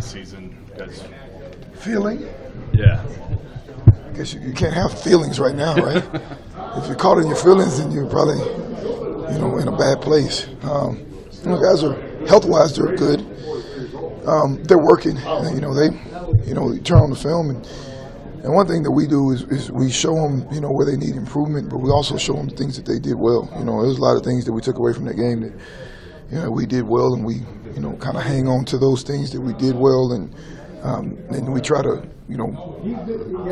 season? Feeling? Yeah. I guess you can't have feelings right now, right? If you're caught in your feelings, then you're probably, in a bad place. Guys are health-wise, they're good. They're working. You turn on the film, and one thing that we do is we show them, where they need improvement, but we also show them the things that they did well. There's a lot of things that we took away from that game that, we did well, and we, kind of hang on to those things that we did well, and we try to,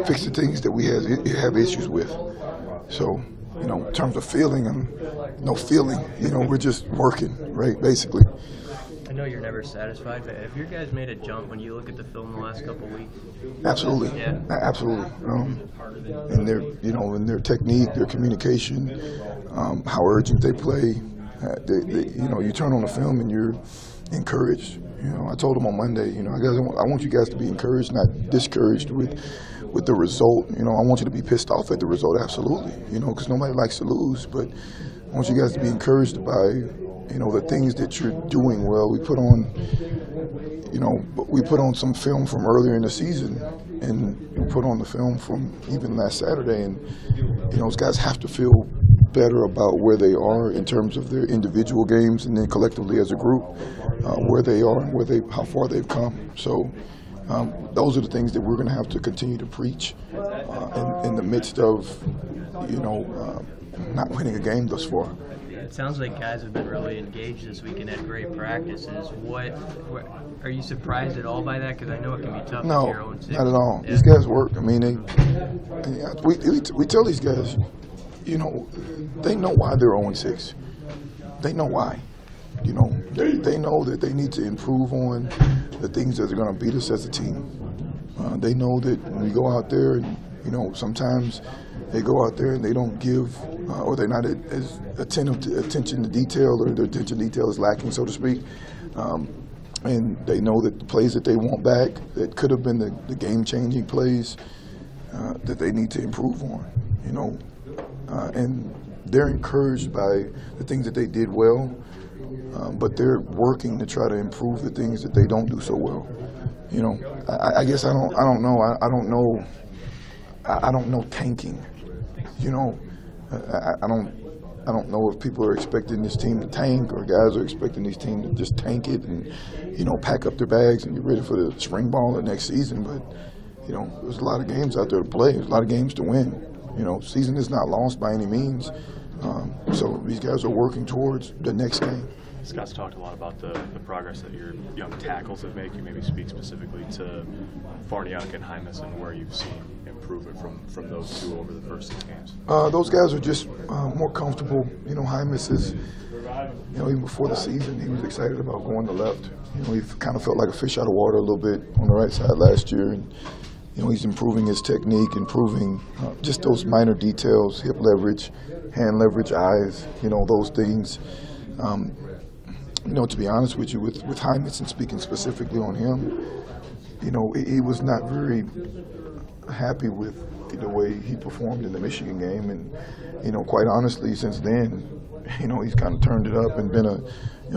fix the things that we have issues with. So, in terms of feeling, no feeling. We're just working, right, basically. I know you're never satisfied, but have your guys made a jump when you look at the film the last couple of weeks? Absolutely. Yeah. Absolutely. And their, in their technique, their communication, how urgent they play. You turn on the film and you're encouraged. I told them on Monday, I want you guys to be encouraged, not discouraged with the result. I want you to be pissed off at the result, absolutely. Because nobody likes to lose, but I want you guys to be encouraged by, the things that you're doing well. We put on some film from earlier in the season, and we put on the film from even last Saturday, and those guys have to feel better about where they are in terms of their individual games, and then collectively as a group, where they are and how far they've come. So those are the things that we're going to have to continue to preach in the midst of, not winning a game thus far. It sounds like guys have been really engaged this week and had great practices. What are you surprised at all by that? Because I know it can be tough. No, with your own not at all. Yeah. These guys work. I mean, we tell these guys, they know why they're 0-6. They know why. They know that they need to improve on the things that are going to beat us as a team. They know that when we go out there, and sometimes they go out there and they don't give, or they're not as attentive to attention to detail, or their attention to detail is lacking, so to speak. And they know that the plays that they want back, that could have been the game-changing plays, that they need to improve on. And they're encouraged by the things that they did well, but they're working to try to improve the things that they don't do so well. I guess I don't know. I don't know tanking. I don't know if people are expecting this team to tank, or guys are expecting this team to just tank it and pack up their bags and get ready for the spring ball the next season. But there's a lot of games out there to play. There's a lot of games to win. Season is not lost by any means. So these guys are working towards the next game. Scott's talked a lot about the progress that your young tackles have made. Can you maybe speak specifically to Farniok and Hymas and where you've seen improvement from those two over the first 6 games? Those guys are just more comfortable. Hymas is, even before the season, he was excited about going to left. He kind of felt like a fish out of water a little bit on the right side last year. And he's improving his technique, improving just those minor details, hip leverage, hand leverage, eyes, those things. To be honest with you, with Hymas, and speaking specifically on him, he was not very happy with the way he performed in the Michigan game. And, quite honestly, since then, he's kind of turned it up and been a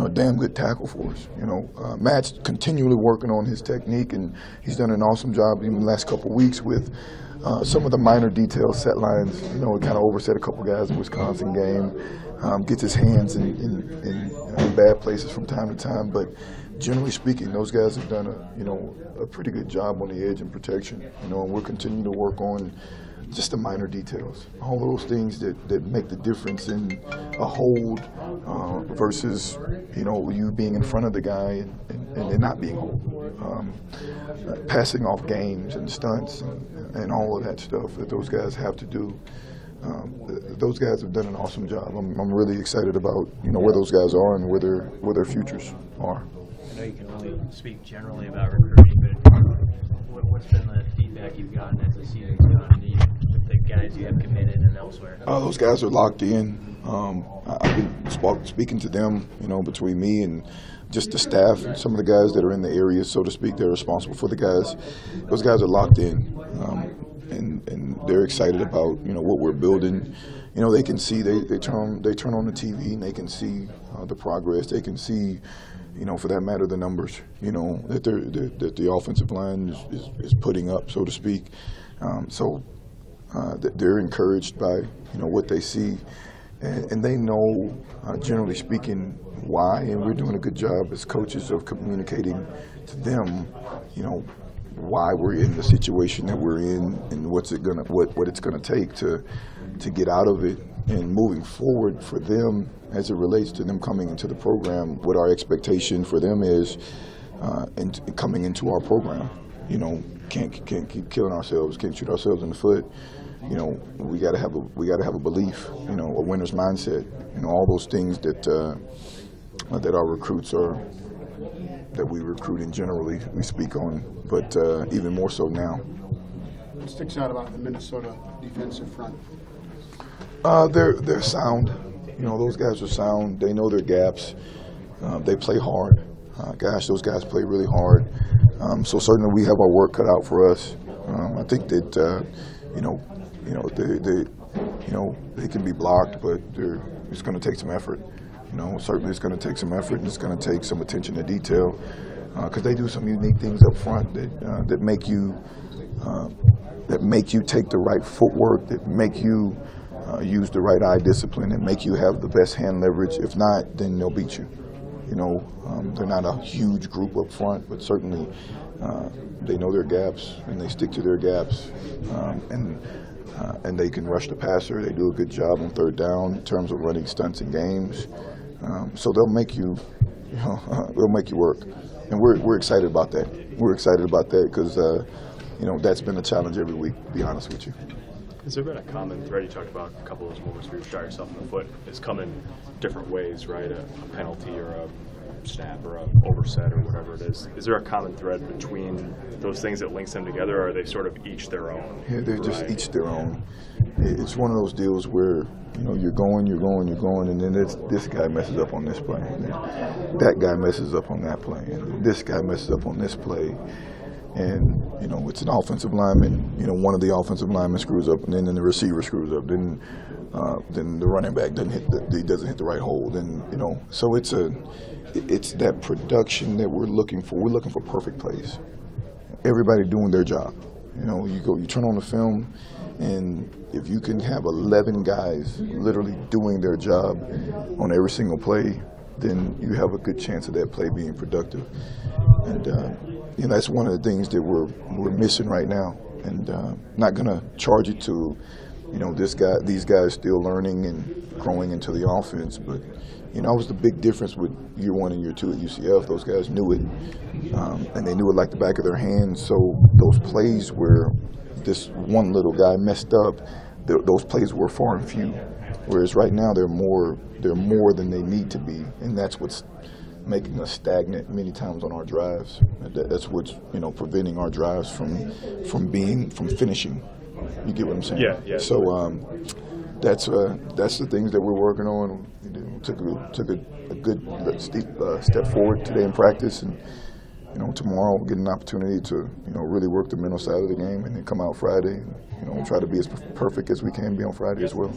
damn good tackle for us. Matt's continually working on his technique, and he's done an awesome job in the last couple of weeks with some of the minor details, set lines. He kind of overset a couple guys in the Wisconsin game, gets his hands in bad places from time to time. But generally speaking, those guys have done a pretty good job on the edge and protection. And we're continuing to work on just the minor details, all those things that make the difference in a hold versus you being in front of the guy and not being hold, passing off games and stunts and all of that stuff that those guys have to do. Those guys have done an awesome job. I'm really excited about where those guys are and where their futures are. I know you can only speak generally about recruiting, but what's been the feedback you've gotten as the season's gone? The guys you have committed and elsewhere? Those guys are locked in. I've been speaking to them, between me and just the staff and some of the guys that are in the area, so to speak. They're responsible for the guys. Those guys are locked in, and they're excited about what we're building. you know, they can see, they turn on the TV and they can see the progress. They can see, you know, for that matter, the numbers, you know, that that the offensive line is putting up, so to speak. That they're encouraged by, you know, what they see, and they know, generally speaking, why. And we're doing a good job as coaches of communicating to them, you know, why we're in the situation that we're in and what it's gonna take to get out of it, and moving forward for them as it relates to them coming into the program. What our expectation for them is, and coming into our program, you know, can't keep killing ourselves, can't shoot ourselves in the foot. You know, we got to have a belief, you know, a winner's mindset, you know, all those things that our recruits are, that we recruit in generally, we speak on, but even more so now. What sticks out about the Minnesota defensive front? They're sound. You know, those guys are sound. They know their gaps. They play hard. Gosh, those guys play really hard. So certainly we have our work cut out for us. I think that they can be blocked, but it's going to take some effort. You know, certainly it's going to take some effort, and it's going to take some attention to detail, because they do some unique things up front that make you take the right footwork, that make you use the right eye discipline, and make you have the best hand leverage. If not, then they'll beat you. You know, they're not a huge group up front, but certainly they know their gaps and they stick to their gaps, and they can rush the passer. They do a good job on third down in terms of running stunts and games. So they'll make you, they'll make you work, and we're excited about that. We're excited about that because you know, that's been a challenge every week, to be honest with you. Has there been a common thread? You talked about a couple of those moments where you shot yourself in the foot. It's come in different ways, right? A penalty or a snap or a overset or whatever it is. Is there a common thread between those things that links them together, or are they sort of each their own? Yeah, they're just each their own. It's one of those deals where, you know, you're going, and then this guy messes up on this play, and then that guy messes up on that play, and this guy messes up on this play. And, you know, it's an offensive lineman, you know, one of the offensive linemen screws up, and then the receiver screws up, then the running back doesn't hit the right hole, then, you know, so it's that production that we're looking for. We're looking for perfect plays. Everybody doing their job. You know, you turn on the film, and if you can have 11 guys literally doing their job on every single play, then you have a good chance of that play being productive. And you know, that's one of the things that we're missing right now. And not going to charge it to, you know, these guys still learning and growing into the offense, but you know, that was the big difference with year 1 and year 2 at UCF. Those guys knew it, and they knew it like the back of their hands. So those plays where this one little guy messed up, those plays were far and few. Whereas right now they're more than they need to be, and that's what's making us stagnant many times on our drives. That's what's, you know, preventing our drives from finishing. You get what I'm saying? Yeah. So that's the things that we're working on. You know, took a good steep step forward today in practice, and you know, tomorrow we'll get an opportunity to, you know, really work the mental side of the game, and then come out Friday and, you know, try to be as perfect as we can be on Friday as well.